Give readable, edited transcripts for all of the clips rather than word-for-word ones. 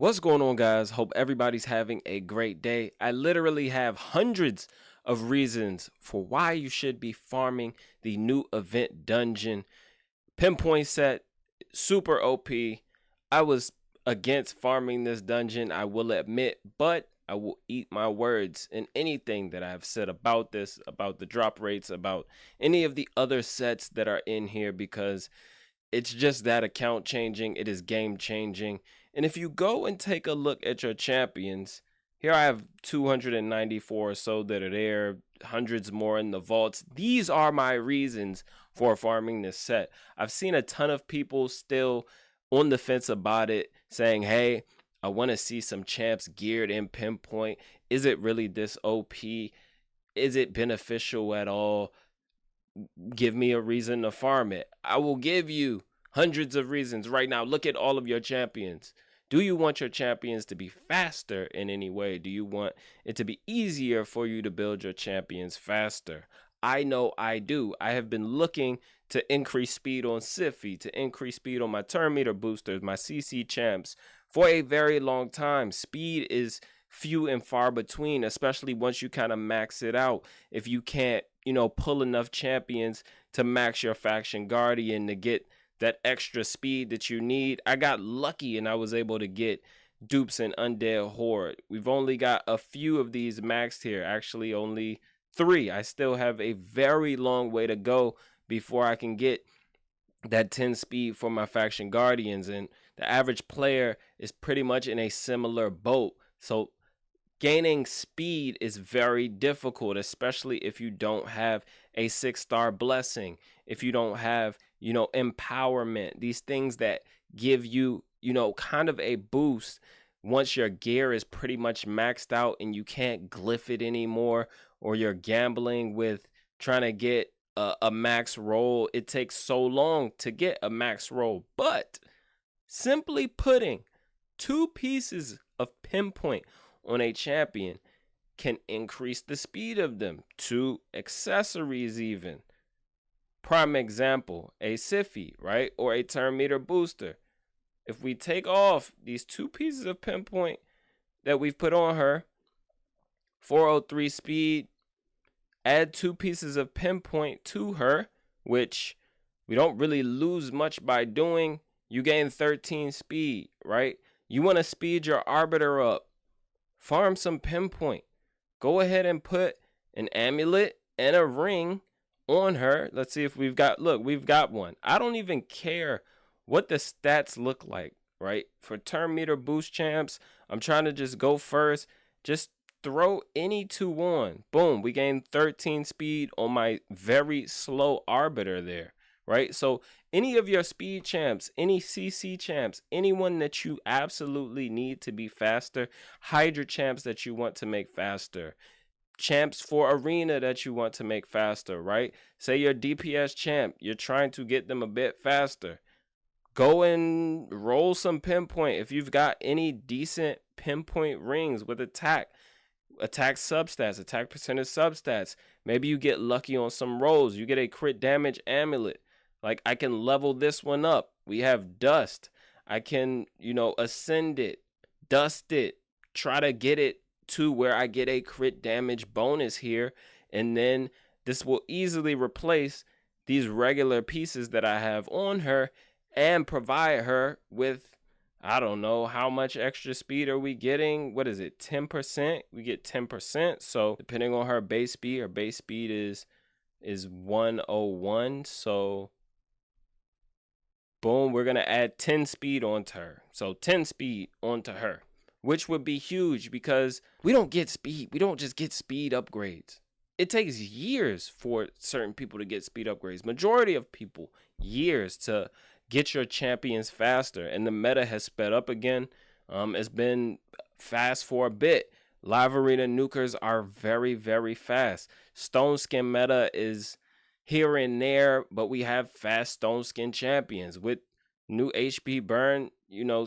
What's going on, guys? Hope everybody's having a great day. I literally have hundreds of reasons for why you should be farming the new event dungeon. Pinpoint set, super OP. I was against farming this dungeon, I will admit, but I will eat my words in anything that I've said about this, about the drop rates, about any of the other sets that are in here, because it's just that account changing. It is game changing. And if you go and take a look at your champions, here I have 294 or so that are there, hundreds more in the vaults. These are my reasons for farming this set. I've seen a ton of people still on the fence about it, saying, hey, I want to see some champs geared in Pinpoint. Is it really this OP? Is it beneficial at all? Give me a reason to farm it. I will give you hundreds of reasons right now. Look at all of your champions. Do you want your champions to be faster in any way? Do you want it to be easier for you to build your champions faster? I know I do. I have been looking to increase speed on Siffy, to increase speed on my turn meter boosters, my CC champs for a very long time. Speed is few and far between, especially once you kind of max it out. If you can't, pull enough champions to max your faction guardian to get that extra speed that you need. I got lucky and I was able to get dupes and undead horde. We've only got a few of these maxed here, actually only 3. I still have a very long way to go before I can get that 10 speed for my faction guardians, and the average player is pretty much in a similar boat. So gaining speed is very difficult, especially if you don't have a 6-star blessing, if you don't have, empowerment, these things that give you, kind of a boost once your gear is pretty much maxed out and you can't glyph it anymore, or you're gambling with trying to get a max roll. It takes so long to get a max roll, but simply putting 2 pieces of Pinpoint on a champion can increase the speed of them. 2 accessories even. Prime example, a Siffy, right? Or a turn meter booster. If we take off these 2 pieces of Pinpoint that we've put on her, 403 speed, add 2 pieces of Pinpoint to her, which we don't really lose much by doing. You gain 13 speed, right? You want to speed your Arbiter up. Farm some Pinpoint. Go ahead and put an amulet and a ring on her. Let's see if we've got one. I don't even care what the stats look like, right? For turn meter boost champs, I'm trying to just go first. Just throw any 2 on. Boom, we gain 13 speed on my very slow Arbiter there, right? So any of your speed champs, any CC champs, anyone that you absolutely need to be faster, Hydra champs that you want to make faster, champs for arena that you want to make faster, right? Say your DPS champ, you're trying to get them a bit faster. Go and roll some Pinpoint. If you've got any decent Pinpoint rings with attack substats, attack percentage substats, maybe you get lucky on some rolls. You get a crit damage amulet. Like, I can level this one up. We have dust. I can, ascend it, dust it, try to get it to where I get a crit damage bonus here. And then this will easily replace these regular pieces that I have on her and provide her with, I don't know, how much extra speed are we getting? What is it? 10%? We get 10%. So depending on her base speed is 101. So boom, we're going to add 10 speed onto her. So 10 speed onto her, which would be huge because we don't get speed. We don't just get speed upgrades. It takes years for certain people to get speed upgrades. Majority of people, years to get your champions faster. And the meta has sped up again. It's been fast for a bit. Live Arena nukers are very, very fast. Stone Skin meta is here and there, but we have fast Stone Skin champions with new HP burn,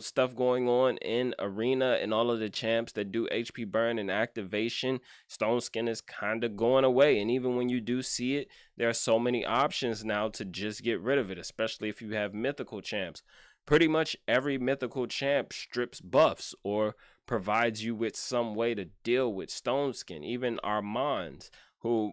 stuff going on in arena, and all of the champs that do HP burn and activation. Stone Skin is kind of going away, and even when you do see it, there are so many options now to just get rid of it, especially if you have mythical champs. pretty much every mythical champ strips buffs or provides you with some way to deal with Stone Skin. Even Armands, who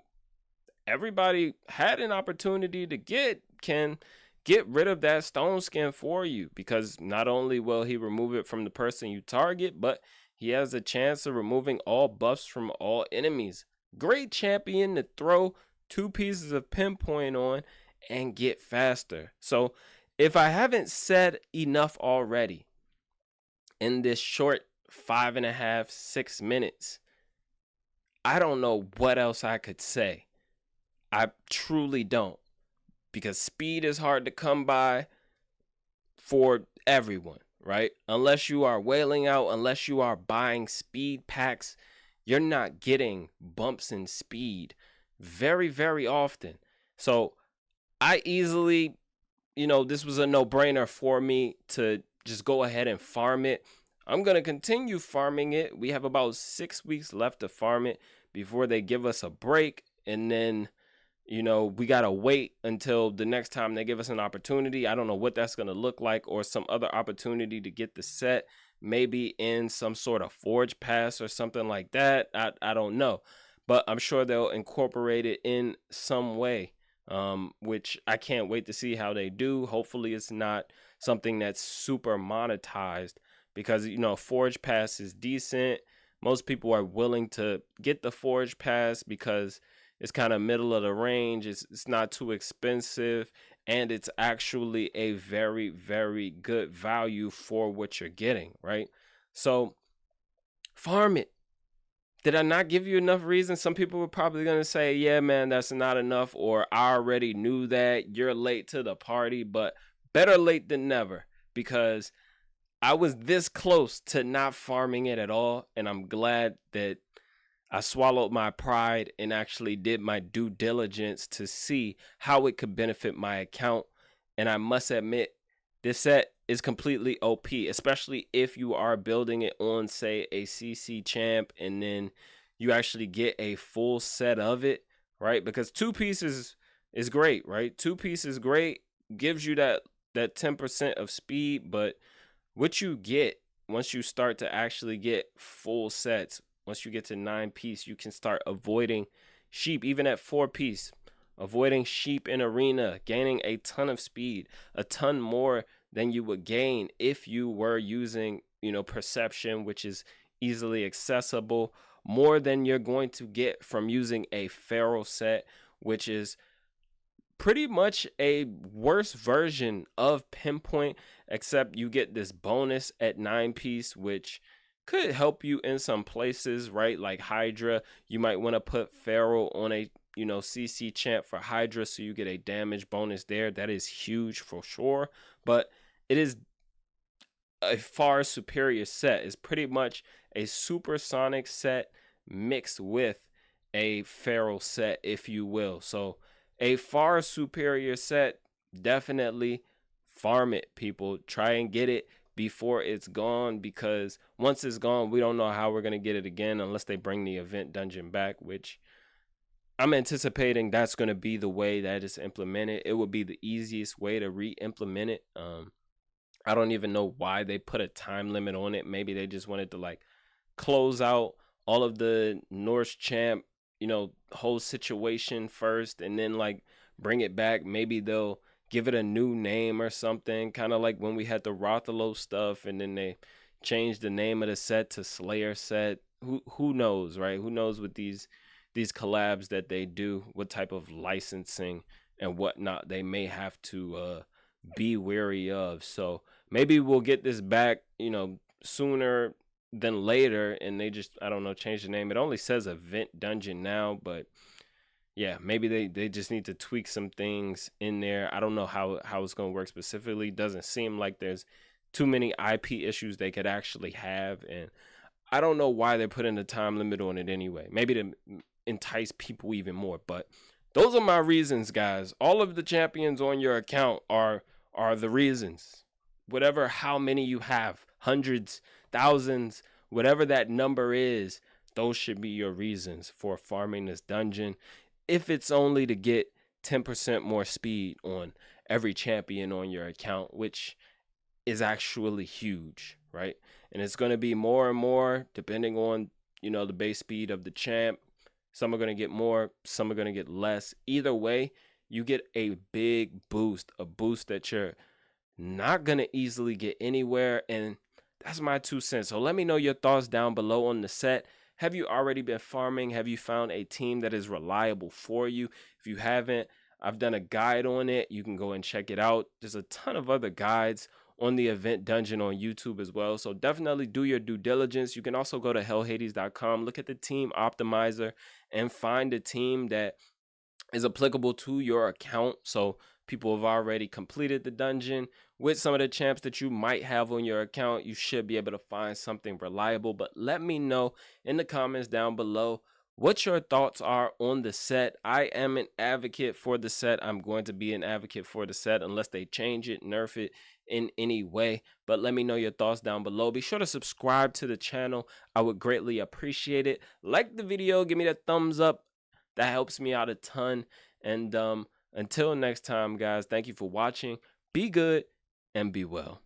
everybody had an opportunity to get, can get rid of that Stone Skin for you, because not only will he remove it from the person you target, but he has a chance of removing all buffs from all enemies. Great champion to throw 2 pieces of Pinpoint on and get faster. So if I haven't said enough already in this short 5.5, 6 minutes, I don't know what else I could say. I truly don't, because speed is hard to come by for everyone, right? Unless you are wailing out, unless you are buying speed packs, you're not getting bumps in speed very, very often. So I easily, this was a no-brainer for me to just go ahead and farm it. I'm going to continue farming it. We have about 6 weeks left to farm it before they give us a break. And then, we got to wait until the next time they give us an opportunity. I don't know what that's going to look like, or some other opportunity to get the set, maybe in some sort of Forge Pass or something like that. I don't know, but I'm sure they'll incorporate it in some way, which I can't wait to see how they do. Hopefully it's not something that's super monetized, because, Forge Pass is decent. Most people are willing to get the Forge Pass because it's kind of middle of the range. It's not too expensive, and it's actually a very, very good value for what you're getting, right? So farm it. Did I not give you enough reasons? Some people were probably going to say, yeah, man, that's not enough, or I already knew that, you're late to the party. But better late than never, because I was this close to not farming it at all, and I'm glad that I swallowed my pride and actually did my due diligence to see how it could benefit my account. And I must admit, this set is completely OP, especially if you are building it on, say, a CC champ, and then you actually get a full set of it, right? Because 2 pieces is great, right? 2 pieces great, gives you that 10% of speed, but what you get once you start to actually get full sets, once you get to 9 piece, you can start avoiding sheep, even at 4 piece, avoiding sheep in arena, gaining a ton of speed, a ton more than you would gain if you were using, perception, which is easily accessible, more than you're going to get from using a feral set, which is pretty much a worse version of Pinpoint, except you get this bonus at 9 piece, which could help you in some places, right? Like Hydra, you might want to put Feral on a CC champ for Hydra, so you get a damage bonus there. That is huge for sure, but it is a far superior set. It's pretty much a supersonic set mixed with a Feral set, if you will. So a far superior set. Definitely farm it, people. Try and get it before it's gone, because once it's gone, we don't know how we're going to get it again unless they bring the event dungeon back, which I'm anticipating that's going to be the way that it's implemented. It would be the easiest way to re-implement it. I don't even know why they put a time limit on it. Maybe they just wanted to close out all of the Norse champ, whole situation first, and then bring it back. Maybe they'll give it a new name or something, kind of like when we had the Rothalo stuff, and then they changed the name of the set to Slayer set. Who knows, right? Who knows with these collabs that they do, what type of licensing and whatnot they may have to be wary of. So maybe we'll get this back, sooner than later, and they just, I don't know, change the name. It only says event dungeon now, but yeah, maybe they just need to tweak some things in there. I don't know how it's going to work specifically. Doesn't seem like there's too many IP issues they could actually have, and I don't know why they're putting a time limit on it anyway. Maybe to entice people even more. But those are my reasons, guys. All of the champions on your account are the reasons. Whatever, how many you have, hundreds, thousands, whatever that number is, those should be your reasons for farming this dungeon. If it's only to get 10% more speed on every champion on your account, which is actually huge, right? And it's going to be more and more depending on, the base speed of the champ. Some are going to get more, some are going to get less. Either way, you get a big boost, a boost that you're not going to easily get anywhere. And that's my 2 cents. So let me know your thoughts down below on the set. Have you already been farming? Have you found a team that is reliable for you? If you haven't, I've done a guide on it. You can go and check it out. There's a ton of other guides on the event dungeon on YouTube as well. So definitely do your due diligence. You can also go to hellhades.com, look at the team optimizer, and find a team that is applicable to your account. So people have already completed the dungeon with some of the champs that you might have on your account. You should be able to find something reliable. But let me know in the comments down below what your thoughts are on the set. I am an advocate for the set. I'm going to be an advocate for the set unless they change it, nerf it in any way. But let me know your thoughts down below. Be sure to subscribe to the channel. I would greatly appreciate it. Like the video, give me that thumbs up. That helps me out a ton. And until next time, guys, thank you for watching. Be good and be well.